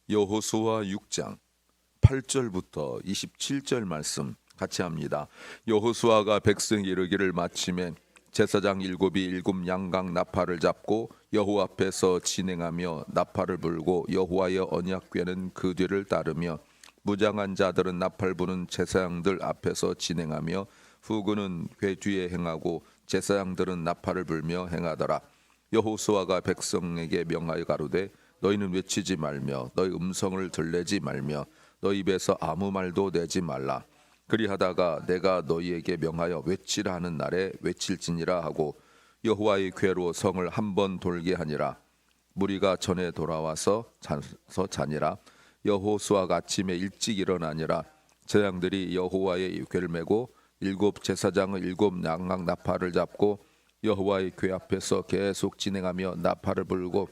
여호수아 6장 8절부터 27절 말씀 같이 합니다. 여호수아가 백성이 이르기를 마침에 제사장 일곱이 일곱 양각 나팔을 잡고 여호와 앞에서 진행하며 나팔을 불고 여호와의 언약궤는 그 뒤를 따르며 무장한 자들은 나팔 부는 제사장들 앞에서 진행하며 후군은 궤 뒤에 행하고 제사장들은 나팔을 불며 행하더라. 여호수아가 백성에게 명하여 가로되 너희는 외치지 말며 너희 음성을 들내지 말며 너희 입에서 아무 말도 내지 말라. 그리하다가 내가 너희에게 명하여 외치라 하는 날에 외칠지니라 하고 여호와의 궤로 성을 한 번 돌게 하니라. 무리가 전에 돌아와서 자니라. 여호수아가 아침에 일찍 일어나니라. 제사장들이 여호와의 궤를 메고 일곱 제사장은 일곱 양각 나팔을 잡고 여호와의 궤 앞에서 계속 진행하며 나팔을 불고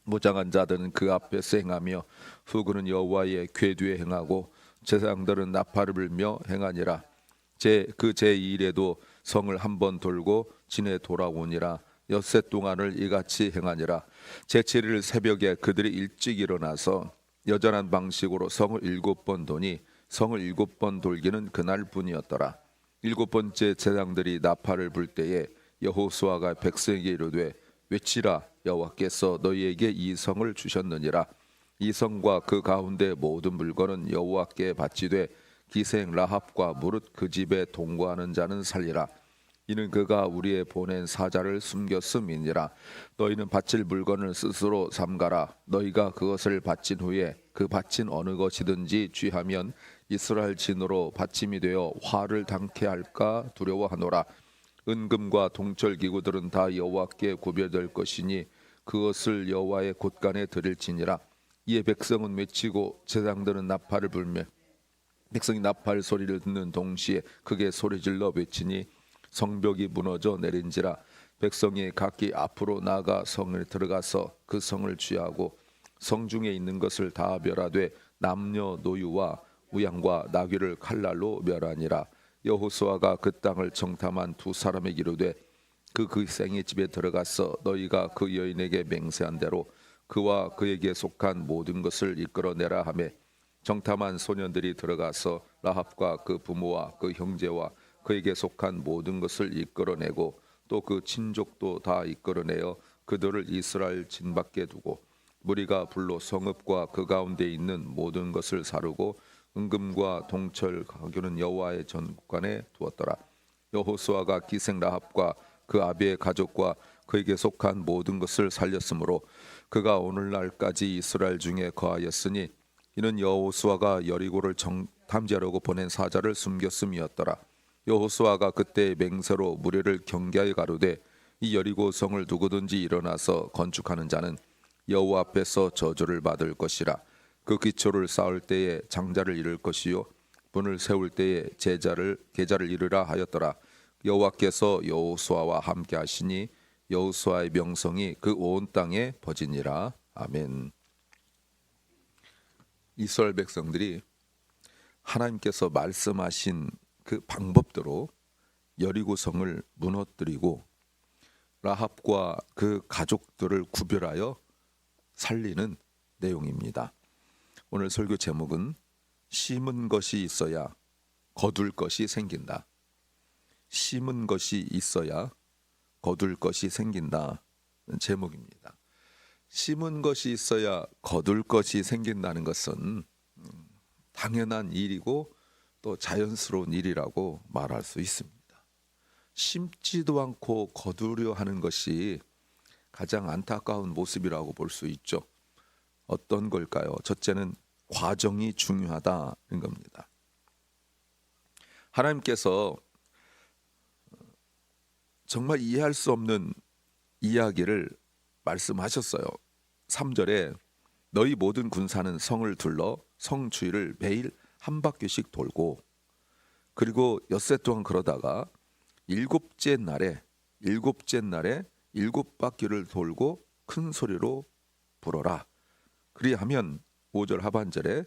무장한 자들은 그 앞에서 행하며 후군은 여호와의 궤 뒤에 행하고 제사장들은 나팔을 불며 행하니라. 제2일에도 성을 한 번 돌고 진에 돌아오니라. 엿새 동안을 이같이 행하니라. 제7일 새벽에 그들이 일찍 일어나서 여전한 방식으로 성을 7번 도니 성을 7번 돌기는 그날뿐이었더라. 7번째 제사장들이 나팔을 불 때에 여호수아가 백성에게 이르되 외치라. 여호와께서 너희에게 이 성을 주셨느니라. 이 성과 그 가운데 모든 물건은 여호와께 바치되 기생 라합과 무릇 그 집에 동거하는 자는 살리라. 이는 그가 우리의 보낸 사자를 숨겼음이니라. 너희는 바칠 물건을 스스로 삼가라. 너희가 그것을 바친 후에 그 바친 어느 것이든지 취하면 이스라엘 진으로 바침이 되어 화를 당케 할까 두려워하노라. 은금과 동철 기구들은 다 여호와께 구별될 것이니 그것을 여호와의 곳간에 드릴지니라. 이에 백성은 외치고 제사장들은 나팔을 불며 백성이 나팔 소리를 듣는 동시에 크게 소리질러 외치니 성벽이 무너져 내린지라. 백성이 각기 앞으로 나아가 성을 들어가서 그 성을 취하고 성중에 있는 것을 다 멸하되 남녀 노유와 우양과 나귀를 칼날로 멸하니라. 여호수아가 그 땅을 정탐한 두 사람에게 이르되 그 기생의 집에 들어가서 너희가 그 여인에게 맹세한 대로 그와 그에게 속한 모든 것을 이끌어내라 하매 정탐한 소년들이 들어가서 라합과 그 부모와 그 형제와 그에게 속한 모든 것을 이끌어내고 또 그 친족도 다 이끌어내어 그들을 이스라엘 진 밖에 두고 무리가 불로 성읍과 그 가운데 있는 모든 것을 사르고 은금과 동철 가교는 여호와의 전관에 두었더라. 여호수아가 기생 라합과 그 아비의 가족과 그에게 속한 모든 것을 살렸으므로 그가 오늘날까지 이스라엘 중에 거하였으니 이는 여호수아가 여리고를 탐지하려고 보낸 사자를 숨겼음이었더라. 여호수아가 그때 맹세로 무리를 경계하여 가로되 이 여리고 성을 누구든지 일어나서 건축하는 자는 여호와 앞에서 저주를 받을 것이라. 그 기초를 쌓을 때에 장자를 이룰 것이요 분을 세울 때에 계자를 이루라 하였더라. 여호와께서 여호수아와 함께 하시니 여호수아의 명성이 그 온 땅에 퍼지니라. 아멘. 이스라엘 백성들이 하나님께서 말씀하신 그 방법대로 여리고 성을 무너뜨리고 라합과 그 가족들을 구별하여 살리는 내용입니다. 오늘 설교 제목은 심은 것이 있어야 거둘 것이 생긴다. 심은 것이 있어야 거둘 것이 생긴다 제목입니다. 심은 것이 있어야 거둘 것이 생긴다는 것은 당연한 일이고 또 자연스러운 일이라고 말할 수 있습니다. 심지도 않고 거두려 하는 것이 가장 안타까운 모습이라고 볼 수 있죠. 어떤 걸까요? 첫째는 과정이 중요하다는 겁니다. 하나님께서 정말 이해할 수 없는 이야기를 말씀하셨어요. 3절에 너희 모든 군사는 성을 둘러 성 주위를 매일 한 바퀴씩 돌고 그리고 엿새 동안 그러다가 일곱째 날에 일곱 바퀴를 돌고 큰 소리로 불어라. 그리하면 5절 하반절에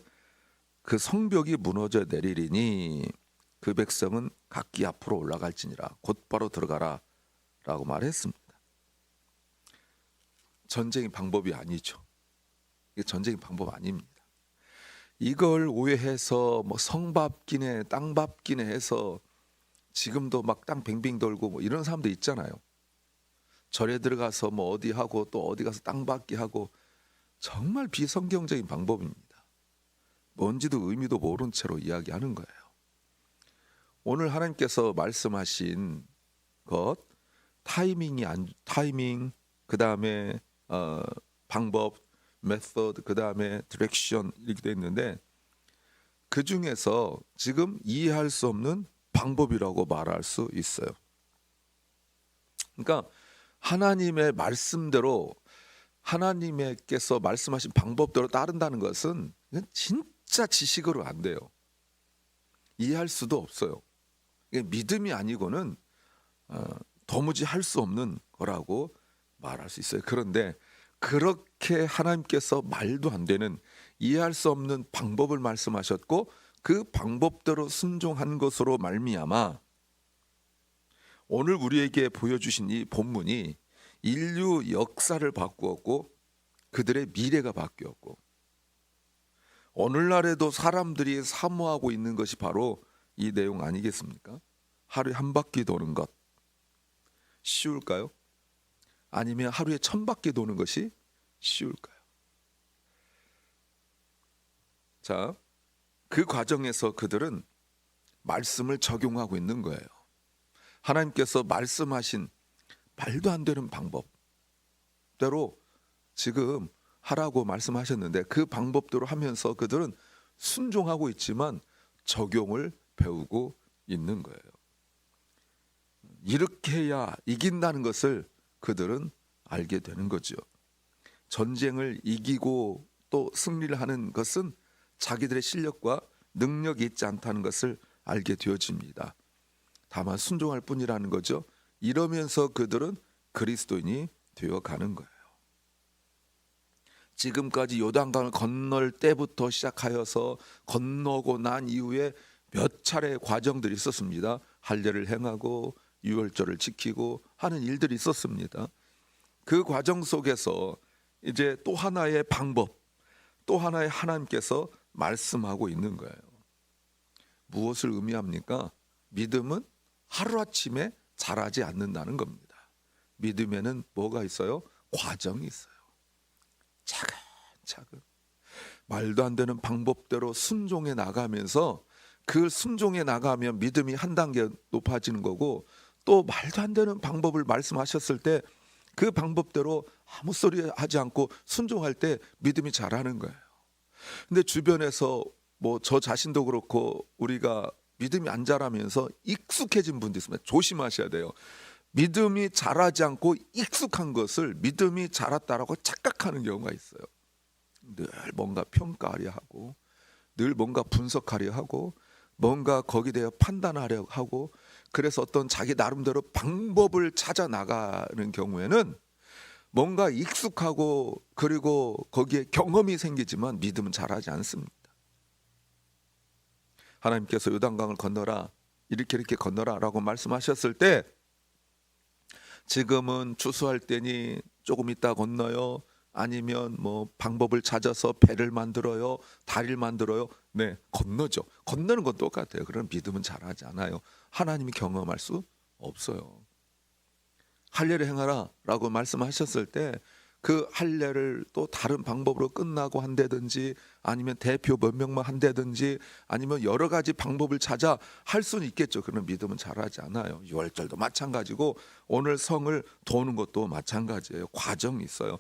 그 성벽이 무너져 내리리니 그 백성은 각기 앞으로 올라갈지니라. 곧바로 들어가라 라고 말했습니다. 전쟁의 방법이 아니죠. 이게 전쟁의 방법 아닙니다. 이걸 오해해서 뭐 성밥기네 땅밥기네 해서 지금도 막 땅 뱅뱅 돌고 뭐 이런 사람도 있잖아요. 절에 들어가서 뭐 어디 하고 또 어디 가서 땅받기 하고 정말 비성경적인 방법입니다. 뭔지도 의미도 모른 채로 이야기하는 거예요. 오늘 하나님께서 말씀하신 것 타이밍 그다음에 방법 메소드 그다음에 디렉션 이렇게 돼 있는데 그 중에서 지금 이해할 수 없는 방법이라고 말할 수 있어요. 그러니까 하나님의 말씀대로 하나님께서 말씀하신 방법대로 따른다는 것은 진짜 지식으로 안 돼요. 이해할 수도 없어요. 믿음이 아니고는 도무지 할 수 없는 거라고 말할 수 있어요. 그런데 그렇게 하나님께서 말도 안 되는 이해할 수 없는 방법을 말씀하셨고 그 방법대로 순종한 것으로 말미암아 오늘 우리에게 보여주신 이 본문이 인류 역사를 바꾸었고 그들의 미래가 바뀌었고 오늘날에도 사람들이 사모하고 있는 것이 바로 이 내용 아니겠습니까? 하루에 한 바퀴 도는 것 쉬울까요? 아니면 하루에 1000바퀴 도는 것이 쉬울까요? 자, 그 과정에서 그들은 말씀을 적용하고 있는 거예요. 하나님께서 말씀하신 말도 안 되는 방법대로 지금 하라고 말씀하셨는데 그 방법대로 하면서 그들은 순종하고 있지만 적용을 배우고 있는 거예요. 이렇게 해야 이긴다는 것을 그들은 알게 되는 거죠. 전쟁을 이기고 또 승리를 하는 것은 자기들의 실력과 능력이 있지 않다는 것을 알게 되어집니다. 다만 순종할 뿐이라는 거죠. 이러면서 그들은 그리스도인이 되어가는 거예요. 지금까지 요단강을 건널 때부터 시작하여서 건너고 난 이후에 몇 차례 과정들이 있었습니다. 할례를 행하고 유월절을 지키고 하는 일들이 있었습니다. 그 과정 속에서 이제 또 하나의 방법, 또 하나의 하나님께서 말씀하고 있는 거예요. 무엇을 의미합니까? 믿음은 하루아침에 자라지 않는다는 겁니다. 믿음에는 뭐가 있어요? 과정이 있어요. 차근차근 말도 안 되는 방법대로 순종해 나가면서 그 순종해 나가면 믿음이 한 단계 높아지는 거고 또 말도 안 되는 방법을 말씀하셨을 때 그 방법대로 아무 소리 하지 않고 순종할 때 믿음이 자라는 거예요. 근데 주변에서 뭐 저 자신도 그렇고 우리가 믿음이 안 자라면서 익숙해진 분도 있습니다. 조심하셔야 돼요. 믿음이 자라지 않고 익숙한 것을 믿음이 자랐다라고 착각하는 경우가 있어요. 늘 뭔가 평가하려 하고 늘 뭔가 분석하려 하고 뭔가 거기에 대해 판단하려 하고 그래서 어떤 자기 나름대로 방법을 찾아 나가는 경우에는 뭔가 익숙하고 그리고 거기에 경험이 생기지만 믿음은 자라지 않습니다. 하나님께서 요단강을 건너라 이렇게 건너라 라고 말씀하셨을 때 지금은 추수할 때니 조금 있다 건너요 아니면 뭐 방법을 찾아서 배를 만들어요 다리를 만들어요 네 건너죠. 건너는 건 똑같아요. 그런 믿음은 자라지 않아요. 하나님이 경험할 수 없어요. 할례를 행하라 라고 말씀하셨을 때 그 할례를 또 다른 방법으로 끝나고 한다든지 아니면 대표 몇 명만 한다든지 아니면 여러 가지 방법을 찾아 할 수는 있겠죠. 그런 믿음은 자라지 않아요. 유월절도 마찬가지고 오늘 성을 도는 것도 마찬가지예요. 과정이 있어요.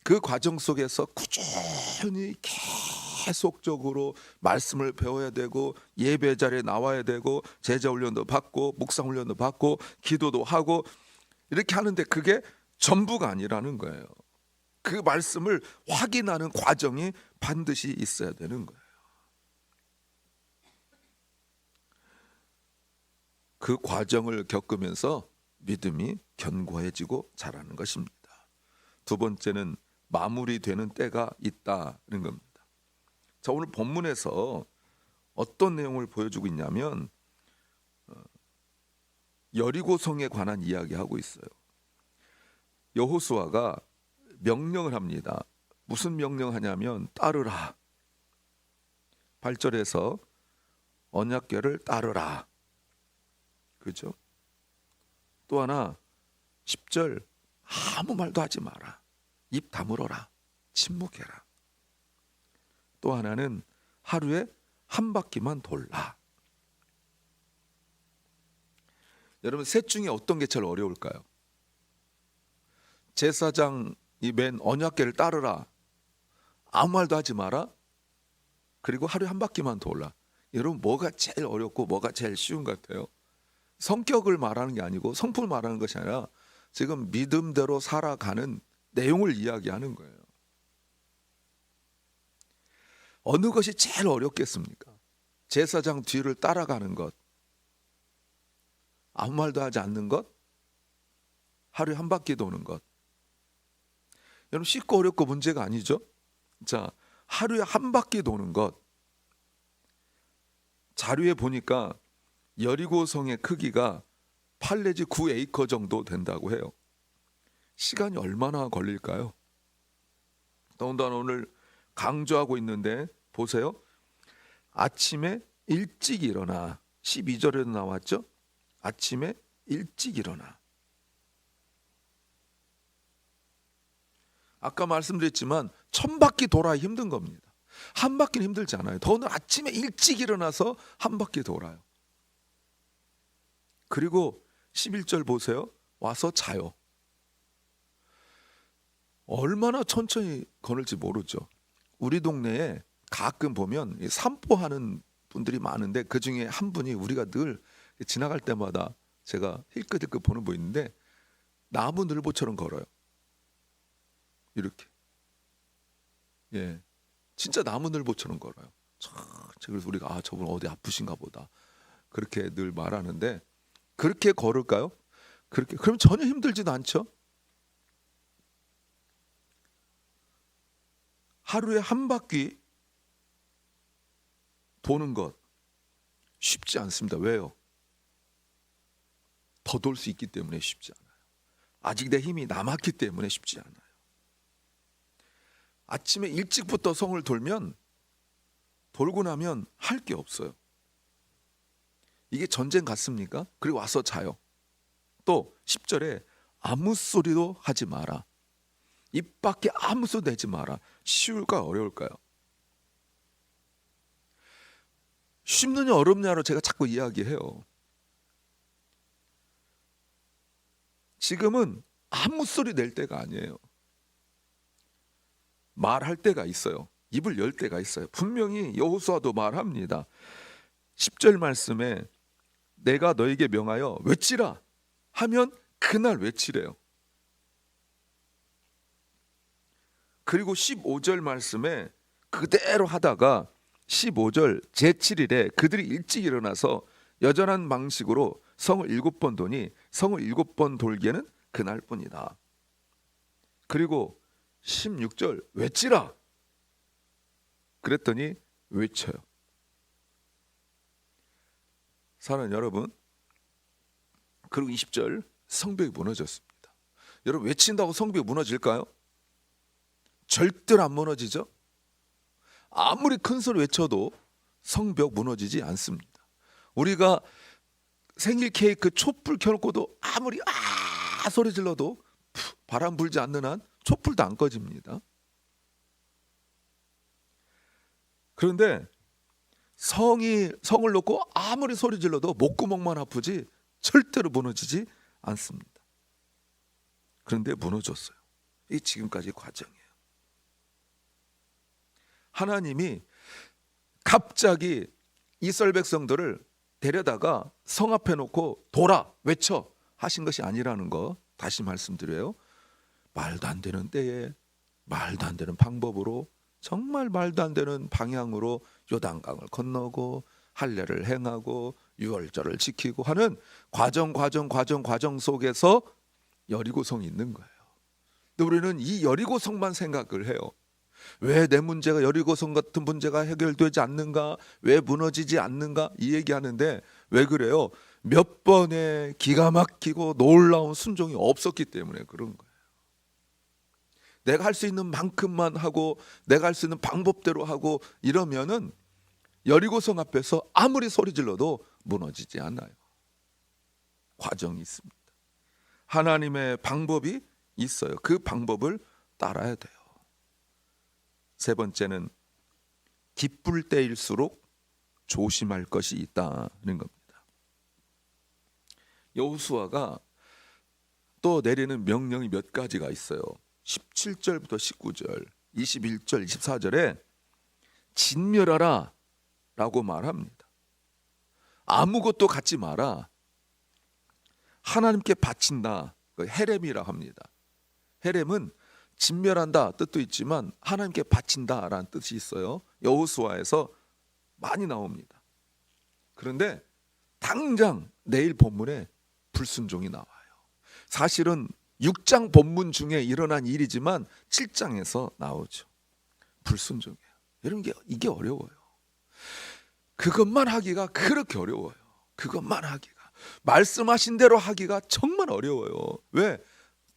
그 과정 속에서 꾸준히 계속적으로 말씀을 배워야 되고 예배 자리에 나와야 되고 제자 훈련도 받고 묵상 훈련도 받고 기도도 하고 이렇게 하는데 그게 전부가 아니라는 거예요. 그 말씀을 확인하는 과정이 반드시 있어야 되는 거예요. 그 과정을 겪으면서 믿음이 견고해지고 자라는 것입니다. 두 번째는 마무리되는 때가 있다는 겁니다. 자, 오늘 본문에서 어떤 내용을 보여주고 있냐면 여리고성에 관한 이야기하고 있어요. 여호수아가 명령을 합니다. 무슨 명령하냐면 따르라. 8절에서 언약궤를 따르라. 그죠? 또 하나 10절 아무 말도 하지 마라. 입 다물어라. 침묵해라. 또 하나는 하루에 한 바퀴만 돌라. 여러분 셋 중에 어떤 게 제일 어려울까요? 제사장이 맨 언약궤를 따르라. 아무 말도 하지 마라. 그리고 하루에 한 바퀴만 돌라. 여러분 뭐가 제일 어렵고 뭐가 제일 쉬운 것 같아요? 성격을 말하는 게 아니고 성품을 말하는 것이 아니라 지금 믿음대로 살아가는 내용을 이야기하는 거예요. 어느 것이 제일 어렵겠습니까? 제사장 뒤를 따라가는 것, 아무 말도 하지 않는 것, 하루에 한 바퀴 도는 것. 여러분 쉽고 어렵고 문제가 아니죠? 자, 하루에 한 바퀴 도는 것. 자료에 보니까 여리고성의 크기가 8 내지 9에이커 정도 된다고 해요. 시간이 얼마나 걸릴까요? 더군다나 오늘 강조하고 있는데 보세요. 아침에 일찍 일어나. 12절에도 나왔죠? 아침에 일찍 일어나. 아까 말씀드렸지만 1000바퀴 돌아야 힘든 겁니다. 한 바퀴는 힘들지 않아요. 더는 아침에 일찍 일어나서 한 바퀴 돌아요. 그리고 11절 보세요. 와서 자요. 얼마나 천천히 걸을지 모르죠. 우리 동네에 가끔 보면 산보하는 분들이 많은데 그 중에 한 분이 우리가 늘 지나갈 때마다 제가 힐끗힐끗 보는 분 있는데 나무 늘보처럼 걸어요. 이렇게. 예, 진짜 나무 늘보처럼 걸어요. 그래서 우리가 저분 어디 아프신가 보다 그렇게 늘 말하는데 그렇게 걸을까요? 그렇게 그럼 전혀 힘들지도 않죠. 하루에 한 바퀴 도는 것 쉽지 않습니다. 왜요? 더 돌 수 있기 때문에 쉽지 않아요. 아직 내 힘이 남았기 때문에 쉽지 않아요. 아침에 일찍부터 성을 돌면 돌고 나면 할 게 없어요. 이게 전쟁 같습니까? 그리고 와서 자요. 또 10절에 아무 소리도 하지 마라. 입 밖에 아무 소리 내지 마라. 쉬울까요? 어려울까요? 쉽느냐 어렵냐로 제가 자꾸 이야기해요. 지금은 아무 소리 낼 때가 아니에요. 말할 때가 있어요. 입을 열 때가 있어요. 분명히 여호수아도 말합니다. 10절 말씀에 내가 너에게 명하여 외치라 하면 그날 외치래요. 그리고 15절 말씀에 그대로 하다가 15절 제7일에 그들이 일찍 일어나서 여전한 방식으로 성을 7번 도니 성을 7번 돌기에는 그날뿐이다. 그리고 16절 외치라 그랬더니 외쳐요. 사랑하는 여러분, 그리고 20절 성벽이 무너졌습니다. 여러분 외친다고 성벽이 무너질까요? 절대로 안 무너지죠. 아무리 큰 소리 외쳐도 성벽 무너지지 않습니다. 우리가 생일 케이크 촛불 켜놓고도 아무리 소리 질러도 바람 불지 않는 한 촛불도 안 꺼집니다. 그런데 성을 놓고 아무리 소리 질러도 목구멍만 아프지 절대로 무너지지 않습니다. 그런데 무너졌어요. 이 지금까지 과정이에요. 하나님이 갑자기 이스라엘 백성들을 데려다가 성 앞에 놓고 돌아 외쳐 하신 것이 아니라는 거 다시 말씀드려요. 말도 안 되는 때에 말도 안 되는 방법으로 정말 말도 안 되는 방향으로 요단강을 건너고 할례를 행하고 유월절을 지키고 하는 과정 속에서 여리고성이 있는 거예요. 근데 우리는 이 여리고성만 생각을 해요. 왜 내 문제가 여리고성 같은 문제가 해결되지 않는가? 왜 무너지지 않는가? 이 얘기하는데 왜 그래요? 몇 번의 기가 막히고 놀라운 순종이 없었기 때문에 그런 거예요. 내가 할 수 있는 만큼만 하고 내가 할 수 있는 방법대로 하고 이러면은 여리고성 앞에서 아무리 소리 질러도 무너지지 않아요. 과정이 있습니다. 하나님의 방법이 있어요. 그 방법을 따라야 돼요. 세 번째는 기쁠 때일수록 조심할 것이 있다는 겁니다. 여호수아가 또 내리는 명령이 몇 가지가 있어요. 17절부터 19절, 21절, 24절에 진멸하라 라고 말합니다. 아무것도 갖지 마라. 하나님께 바친다. 헤렘이라 합니다. 헤렘은 진멸한다 뜻도 있지만 하나님께 바친다라는 뜻이 있어요. 여호수아에서 많이 나옵니다. 그런데 당장 내일 본문에 불순종이 나와요. 사실은 6장 본문 중에 일어난 일이지만 7장에서 나오죠. 불순종이에요. 여러분 이게 어려워요. 그것만 하기가 그렇게 어려워요. 그것만 하기가. 말씀하신 대로 하기가 정말 어려워요. 왜?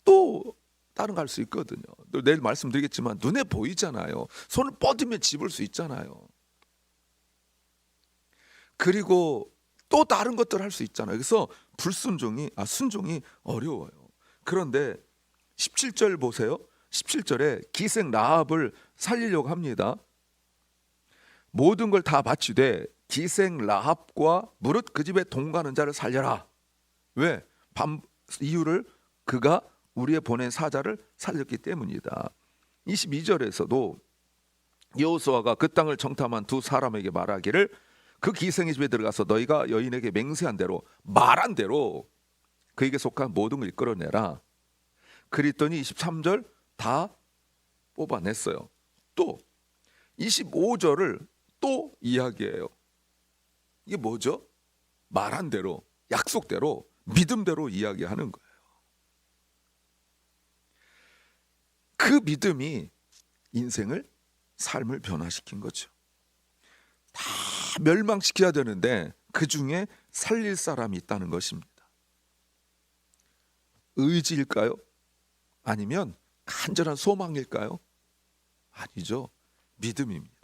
또 다른 거 할 수 있거든요. 내일 말씀드리겠지만 눈에 보이잖아요. 손을 뻗으면 집을 수 있잖아요. 그리고 또 다른 것들 할 수 있잖아요. 그래서 순종이 어려워요. 그런데 17절 보세요. 17절에 기생 라합을 살리려고 합니다. 모든 걸 다 바치되 기생 라합과 무릇 그 집에 동거하는 자를 살려라. 왜? 이유를 그가 우리의 보낸 사자를 살렸기 때문이다. 22절에서도 여호수아가 그 땅을 정탐한 두 사람에게 말하기를 그 기생의 집에 들어가서 너희가 여인에게 맹세한 대로 말한 대로 그에게 속한 모든 걸 이끌어내라. 그랬더니 23절 다 뽑아냈어요. 또 25절을 또 이야기해요. 이게 뭐죠? 말한 대로, 약속대로, 믿음대로 이야기하는 거예요. 그 믿음이 인생을, 삶을 변화시킨 거죠. 다 멸망시켜야 되는데 그 중에 살릴 사람이 있다는 것입니다. 의지일까요? 아니면 간절한 소망일까요? 아니죠. 믿음입니다.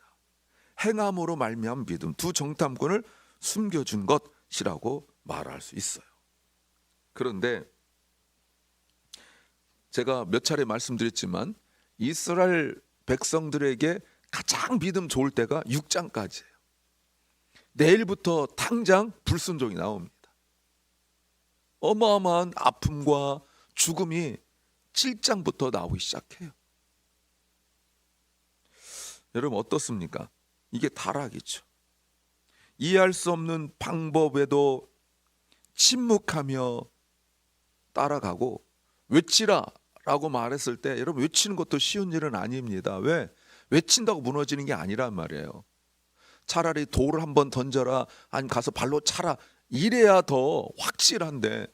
행함으로 말미암은 믿음, 두 정탐꾼을 숨겨준 것이라고 말할 수 있어요. 그런데 제가 몇 차례 말씀드렸지만 이스라엘 백성들에게 가장 믿음 좋을 때가 6장까지예요. 내일부터 당장 불순종이 나옵니다. 어마어마한 아픔과 죽음이 7장부터 나오기 시작해요. 여러분 어떻습니까? 이게 타락이죠. 이해할 수 없는 방법에도 침묵하며 따라가고 외치라 라고 말했을 때 여러분 외치는 것도 쉬운 일은 아닙니다. 왜? 외친다고 무너지는 게 아니란 말이에요. 차라리 돌을 한번 던져라, 아니 가서 발로 차라, 이래야 더 확실한데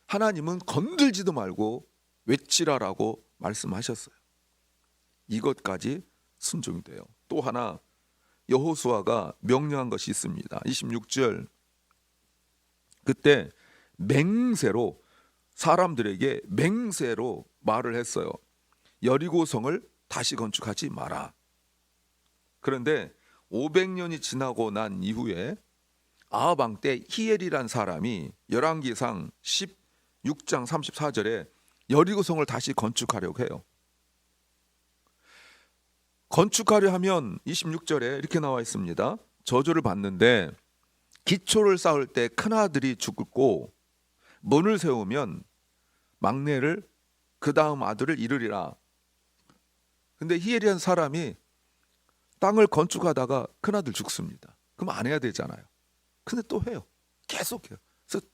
하나님은 건들지도 말고 외치라라고 말씀하셨어요. 이것까지 순종이 돼요. 또 하나 여호수아가 명령한 것이 있습니다. 26절 그때 맹세로 사람들에게 맹세로 말을 했어요. 여리고성을 다시 건축하지 마라. 그런데 500년이 지나고 난 이후에 아합 왕 때 히엘이란 사람이 열왕기상 16장 34절에 여리고성을 다시 건축하려고 해요. 건축하려 하면 26절에 이렇게 나와 있습니다. 저주를 받는데 기초를 쌓을 때 큰아들이 죽고 문을 세우면 막내를 그 다음 아들을 이르리라. 근데 히엘이라는 사람이 땅을 건축하다가 큰아들 죽습니다. 그럼 안 해야 되잖아요. 근데 또 해요. 계속해요. 그래서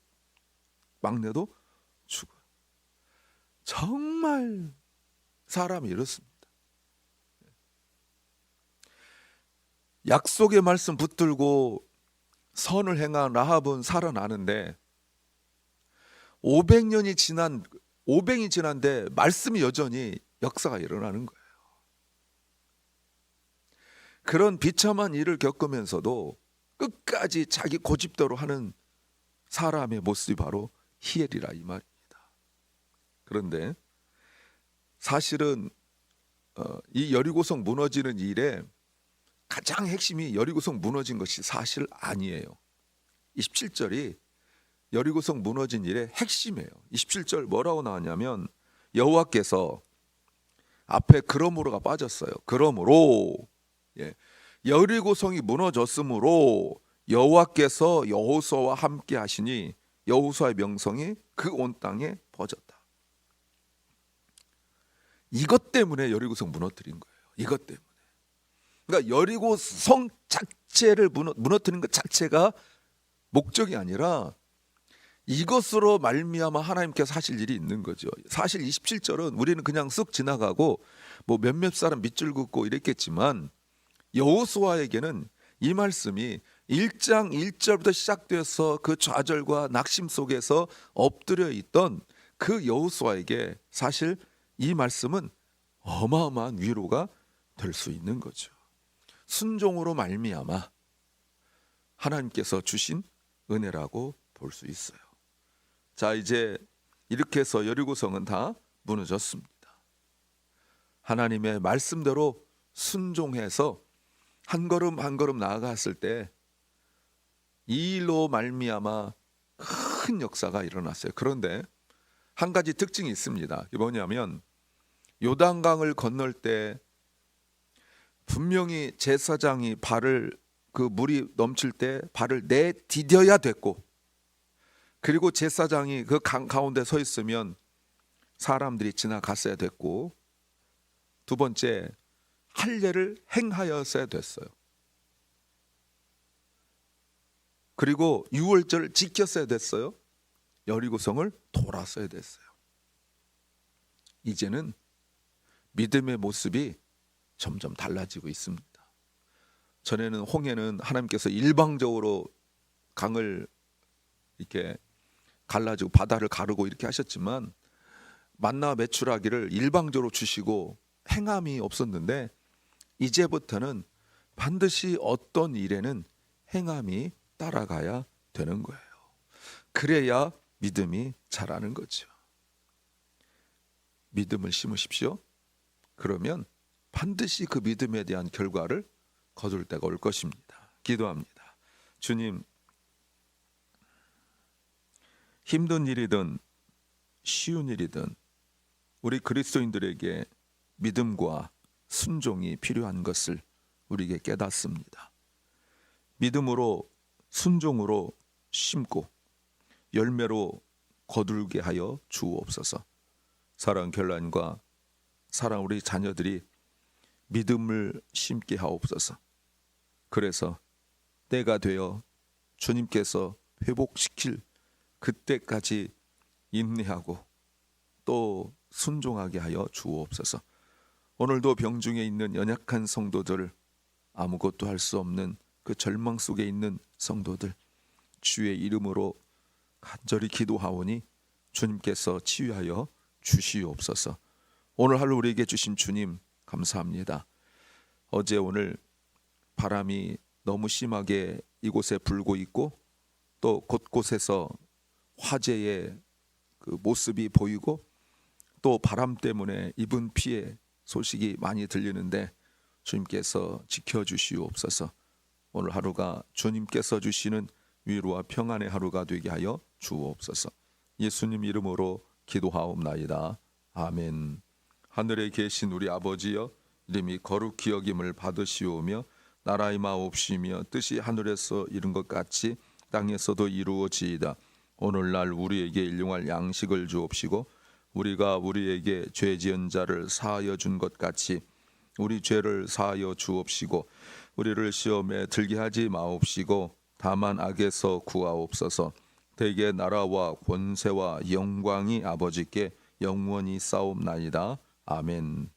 막내도 죽어요. 정말 사람이 이렇습니다. 약속의 말씀 붙들고 선을 행한 라합은 살아나는데 500년이 지난데 말씀이 여전히 역사가 일어나는 거예요. 그런 비참한 일을 겪으면서도 끝까지 자기 고집대로 하는 사람의 모습이 바로 히엘이라 이 말입니다. 그런데 사실은 이 여리고성 무너지는 일에 가장 핵심이 여리고성 무너진 것이 사실 아니에요. 27절이 여리고성 무너진 일의 핵심이에요. 27절 뭐라고 나왔냐면 여호와께서 앞에 그러므로가 빠졌어요. 그러므로 여리고성이 무너졌으므로 여호와께서 여호수아와 함께 하시니 여호수아의 명성이 그 온 땅에 퍼졌다. 이것 때문에 여리고성 무너뜨린 거예요. 이것 때문에. 그러니까 여리고성 자체를 무너뜨리는 것 자체가 목적이 아니라 이것으로 말미암아 하나님께서 하실 일이 있는 거죠. 사실 27절은 우리는 그냥 쓱 지나가고 뭐 몇몇 사람 밑줄 긋고 이랬겠지만 여호수아에게는 이 말씀이 1장 1절부터 시작돼서 그 좌절과 낙심 속에서 엎드려 있던 그 여호수아에게 사실 이 말씀은 어마어마한 위로가 될 수 있는 거죠. 순종으로 말미암아 하나님께서 주신 은혜라고 볼 수 있어요. 자, 이제 이렇게 해서 여리고성은 다 무너졌습니다. 하나님의 말씀대로 순종해서 한 걸음 한 걸음 나아갔을 때 이 일로 말미암아 큰 역사가 일어났어요. 그런데 한 가지 특징이 있습니다. 이게 뭐냐면 요단강을 건널 때 분명히 제사장이 발을 그 물이 넘칠 때 발을 내디뎌야 됐고, 그리고 제사장이 그 강 가운데 서 있으면 사람들이 지나갔어야 됐고, 두 번째 할례를 행하였어야 됐어요. 그리고 유월절을 지켰어야 됐어요. 여리고성을 돌았어야 됐어요. 이제는 믿음의 모습이 점점 달라지고 있습니다. 전에는 홍해는 하나님께서 일방적으로 강을 이렇게 갈라지고 바다를 가르고 이렇게 하셨지만 만나 메추라기를 일방적으로 주시고 행함이 없었는데 이제부터는 반드시 어떤 일에는 행함이 따라가야 되는 거예요. 그래야 믿음이 자라는 거죠. 믿음을 심으십시오. 그러면 반드시 그 믿음에 대한 결과를 거둘 때가 올 것입니다. 기도합니다. 주님, 힘든 일이든 쉬운 일이든 우리 그리스도인들에게 믿음과 순종이 필요한 것을 우리에게 깨닫습니다. 믿음으로 순종으로 심고 열매로 거둘게 하여 주옵소서. 사랑 결란과 사랑 우리 자녀들이 믿음을 심게 하옵소서. 그래서 때가 되어 주님께서 회복시킬 그때까지 인내하고 또 순종하게 하여 주옵소서. 오늘도 병중에 있는 연약한 성도들, 아무것도 할 수 없는 그 절망 속에 있는 성도들, 주의 이름으로 간절히 기도하오니 주님께서 치유하여 주시옵소서. 오늘 하루 우리에게 주신 주님 감사합니다. 어제 오늘 바람이 너무 심하게 이곳에 불고 있고 또 곳곳에서 화재의 그 모습이 보이고 또 바람 때문에 입은 피해 소식이 많이 들리는데 주님께서 지켜주시옵소서. 오늘 하루가 주님께서 주시는 위로와 평안의 하루가 되게 하여 주옵소서. 예수님 이름으로 기도하옵나이다. 아멘. 하늘에 계신 우리 아버지여, 이름이 거룩히 여김을 받으시오며 나라의 마옵시며 뜻이 하늘에서 이룬 것 같이 땅에서도 이루어지이다. 오늘날 우리에게 일용할 양식을 주옵시고 우리가 우리에게 죄 지은 자를 사하여 준 것 같이 우리 죄를 사하여 주옵시고 우리를 시험에 들게 하지 마옵시고 다만 악에서 구하옵소서. 대개 나라와 권세와 영광이 아버지께 영원히 싸움나이다. 아멘.